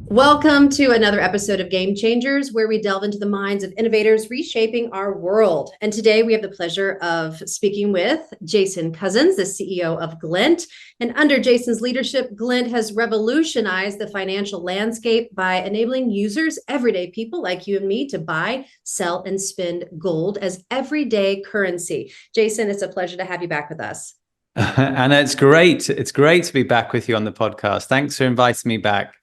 Welcome to another episode of Game Changers, where we delve into the minds of innovators reshaping our world. And today we have the pleasure of speaking with Jason Cozens, the CEO of Glint. And under Jason's leadership, Glint has revolutionized the financial landscape by enabling users, everyday people like you and me, to buy, sell, and spend gold as everyday currency. Jason, it's a pleasure to have you back with us. Anna, it's great. It's great to be back with you on the podcast. Thanks for inviting me back.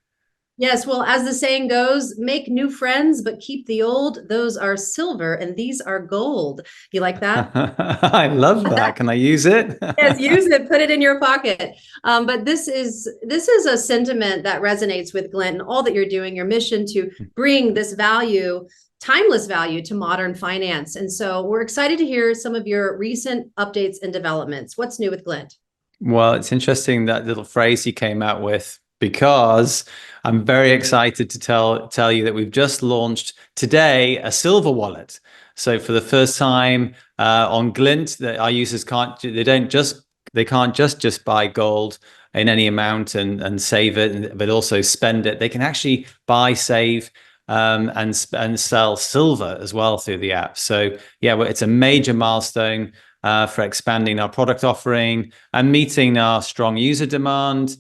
Yes, well, as the saying goes, make new friends, but keep the old. Those are silver and these are gold. You like that? I love that. Can I use it? Yes, use it, put it in your pocket. But this is a sentiment that resonates with Glint and all that you're doing, your mission to bring this value, timeless value, to modern finance. And so we're excited to hear some of your recent updates and developments. What's new with Glint? Well, it's interesting that little phrase you came out with, because I'm very excited to tell you that we've just launched today a silver wallet. So for the first time on Glint, that our users can't just buy gold in any amount and save it, but also spend it. They can actually buy, save, and sell silver as well through the app. So yeah, well, it's a major milestone for expanding our product offering and meeting our strong user demand.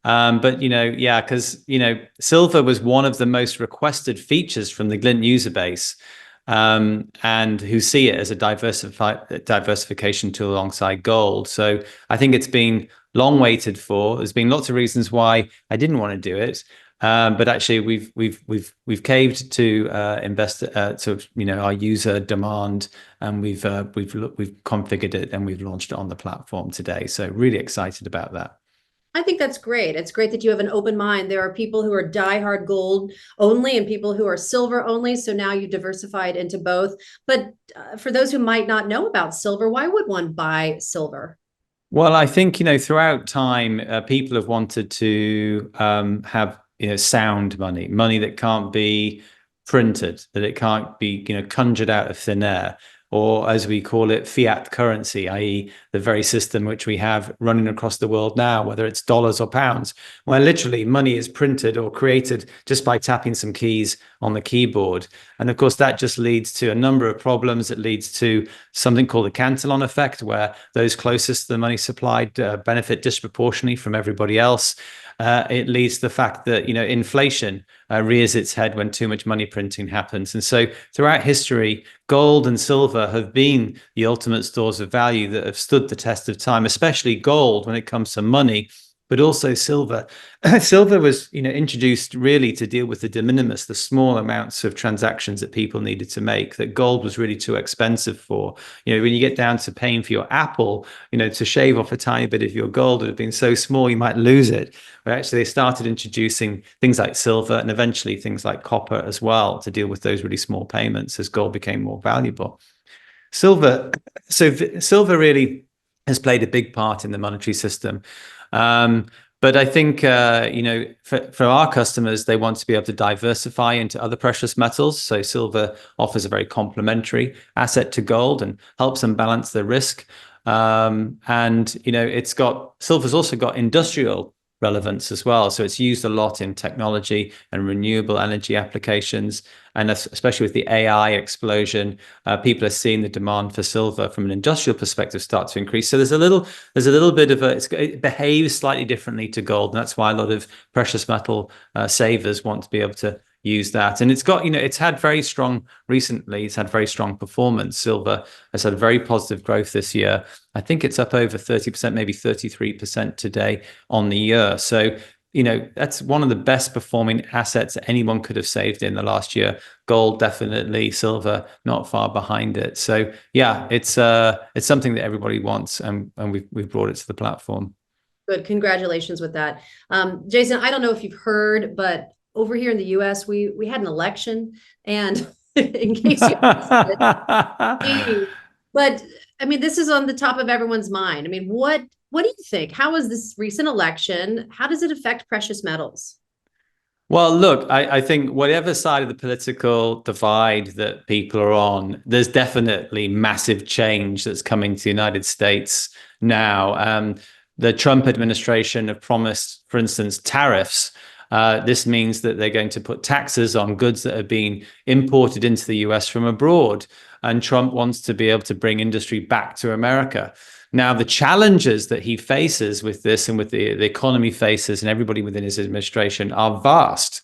But because silver was one of the most requested features from the Glint user base, and who see it as a diversification tool alongside gold. So I think it's been long waited for. There's been lots of reasons why I didn't want to do it, but actually we've caved to our user demand, and we've configured it and we've launched it on the platform today. So really excited about that. I think that's great. It's great that you have an open mind. There are people who are diehard gold only and people who are silver only. So now you diversified into both. But for those who might not know about silver, why would one buy silver? Well, I think, throughout time, people have wanted to have, sound money that can't be printed, that it can't be, conjured out of thin air, or as we call it, fiat currency, i.e. the very system which we have running across the world now, whether it's dollars or pounds, where literally money is printed or created just by tapping some keys on the keyboard. And of course, that just leads to a number of problems. It leads to something called the Cantillon effect, where those closest to the money supply benefit disproportionately from everybody else. It leads to the fact that inflation rears its head when too much money printing happens. And so throughout history, gold and silver have been the ultimate stores of value that have stood the test of time, especially gold when it comes to money, but also silver. Silver was introduced really to deal with the de minimis, the small amounts of transactions that people needed to make, that gold was really too expensive for. When you get down to paying for your apple, to shave off a tiny bit of your gold would have been so small you might lose it. But actually they started introducing things like silver and eventually things like copper as well to deal with those really small payments as gold became more valuable. Silver really has played a big part in the monetary system. But I think, for our customers, they want to be able to diversify into other precious metals. So silver offers a very complementary asset to gold and helps them balance their risk. Silver's also got industrial relevance as well. So it's used a lot in technology and renewable energy applications. And especially with the AI explosion, people are seeing the demand for silver from an industrial perspective start to increase. So there's a little bit of it behaves slightly differently to gold. And that's why a lot of precious metal savers want to be able to use that. And it's had very strong performance. Silver has had very positive growth this year. I think it's up over 30%, maybe 33% today on the year. So, that's one of the best performing assets that anyone could have saved in the last year. Gold, definitely. Silver, not far behind it. So yeah, it's something that everybody wants, and we've brought it to the platform. Good. Congratulations with that. Jason, I don't know if you've heard, but over here in the US, we had an election, and in case you but I mean, this is on the top of everyone's mind. I mean, what do you think? How is this recent election? How does it affect precious metals? Well, look, I think whatever side of the political divide that people are on, there's definitely massive change that's coming to the United States now. The Trump administration have promised, for instance, tariffs This means that they're going to put taxes on goods that are being imported into the US from abroad. And Trump wants to be able to bring industry back to America. Now, the challenges that he faces with this and with the economy faces and everybody within his administration are vast.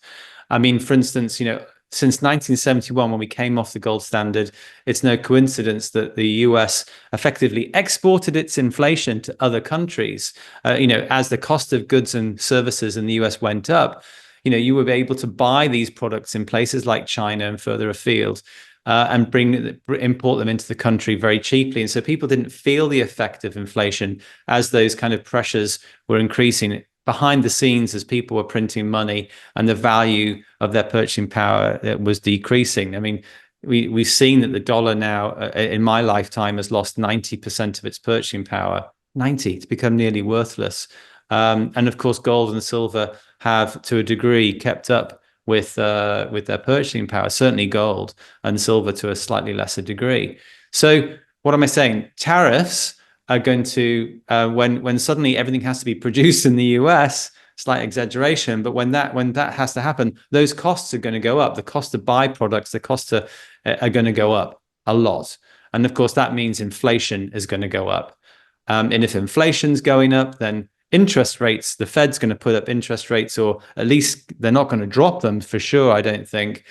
I mean, for instance, since 1971, when we came off the gold standard, it's no coincidence that the US effectively exported its inflation to other countries. As the cost of goods and services in the US went up, you were able to buy these products in places like China and further afield. And import them into the country very cheaply. And so people didn't feel the effect of inflation as those kind of pressures were increasing behind the scenes, as people were printing money and the value of their purchasing power was decreasing. I mean, we've seen that the dollar now, in my lifetime, has lost 90% of its purchasing power. 90, it's become nearly worthless. And of course, gold and silver have, to a degree, kept up with their purchasing power, certainly gold, and silver to a slightly lesser degree. So what am I saying? Tariffs are going to, when suddenly everything has to be produced in the US, slight exaggeration, but when that has to happen, those costs are going to go up. The cost to buy products, the cost are going to go up a lot. And of course, that means inflation is going to go up. And if inflation's going up, then interest rates, the Fed's going to put up interest rates, or at least they're not going to drop them for sure, I don't think,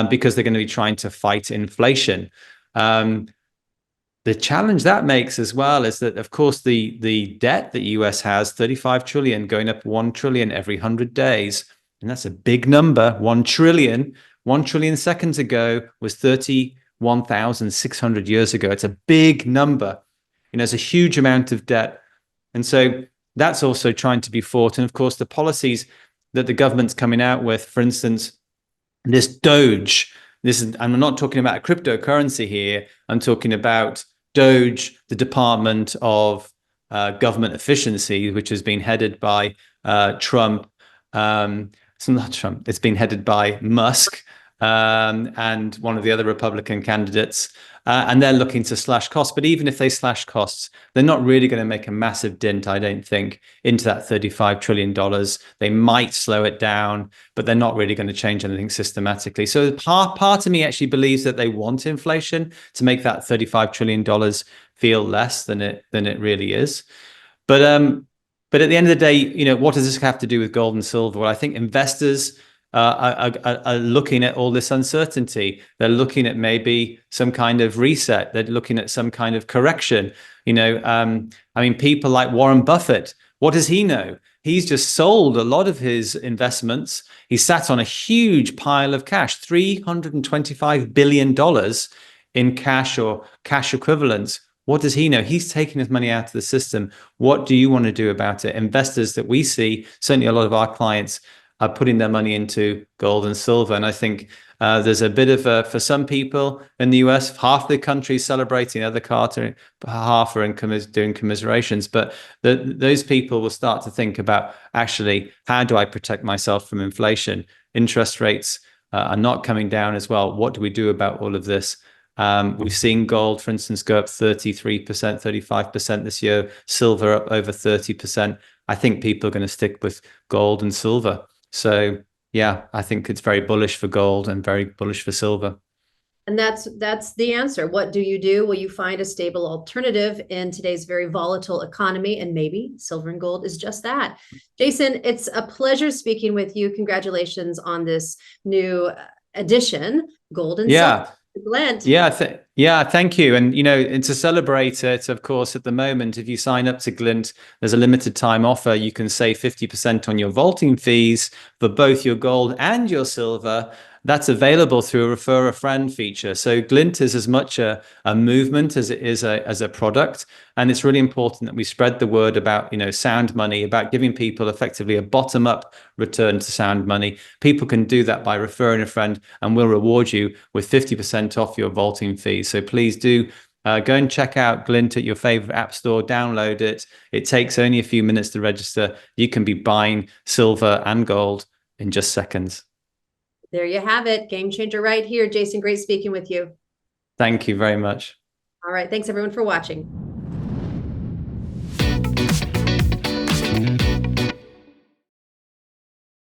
because they're going to be trying to fight inflation. The challenge that makes as well is that, of course, the debt that US has, 35 trillion, going up 1 trillion every 100 days. And that's a big number. 1 trillion. 1 trillion seconds ago was 31,600 years ago. It's a big number. It's a huge amount of debt. And so that's also trying to be fought. And of course, the policies that the government's coming out with, for instance, this Doge, I'm not talking about a cryptocurrency here. I'm talking about Doge, the Department of Government Efficiency, which has been headed by Trump. It's not Trump. It's been headed by Musk and one of the other Republican candidates. And they're looking to slash costs. But even if they slash costs, they're not really going to make a massive dent, I don't think, into that $35 trillion. They might slow it down, but they're not really going to change anything systematically. So part of me actually believes that they want inflation to make that $35 trillion feel less than it really is. But at the end of the day, what does this have to do with gold and silver? Well, I think investors are looking at all this uncertainty. They're looking at maybe some kind of reset. They're looking at some kind of correction. I mean, people like Warren Buffett, what does he know? He's just sold a lot of his investments. He sat on a huge pile of cash, $325 billion in cash or cash equivalents. What does he know? He's taking his money out of the system. What do you want to do about it? Investors that we see, certainly a lot of our clients, are putting their money into gold and silver. And I think there's a bit of for some people in the US, half the country is celebrating, other half are doing commiserations. But those people will start to think about, actually, how do I protect myself from inflation? Interest rates are not coming down as well. What do we do about all of this? We've seen gold, for instance, go up 33%, 35% this year, silver up over 30%. I think people are going to stick with gold and silver. So, yeah, I think it's very bullish for gold and very bullish for silver. And that's the answer. What do you do? Will you find a stable alternative in today's very volatile economy? And maybe silver and gold is just that. Jason, it's a pleasure speaking with you. Congratulations on this new addition, gold and silver. Glint. Thank you. And and to celebrate it, of course, at the moment, if you sign up to Glint, there's a limited time offer. You can save 50% on your vaulting fees for both your gold and your silver. That's available through a refer a friend feature. So Glint is as much a movement as it is as a product. And it's really important that we spread the word about, sound money, about giving people effectively a bottom-up return to sound money. People can do that by referring a friend, and we'll reward you with 50% off your vaulting fees. So please do go and check out Glint at your favorite app store, download it. It takes only a few minutes to register. You can be buying silver and gold in just seconds. There you have it. Game changer right here. Jason, great speaking with you. Thank you very much. All right. Thanks, everyone, for watching.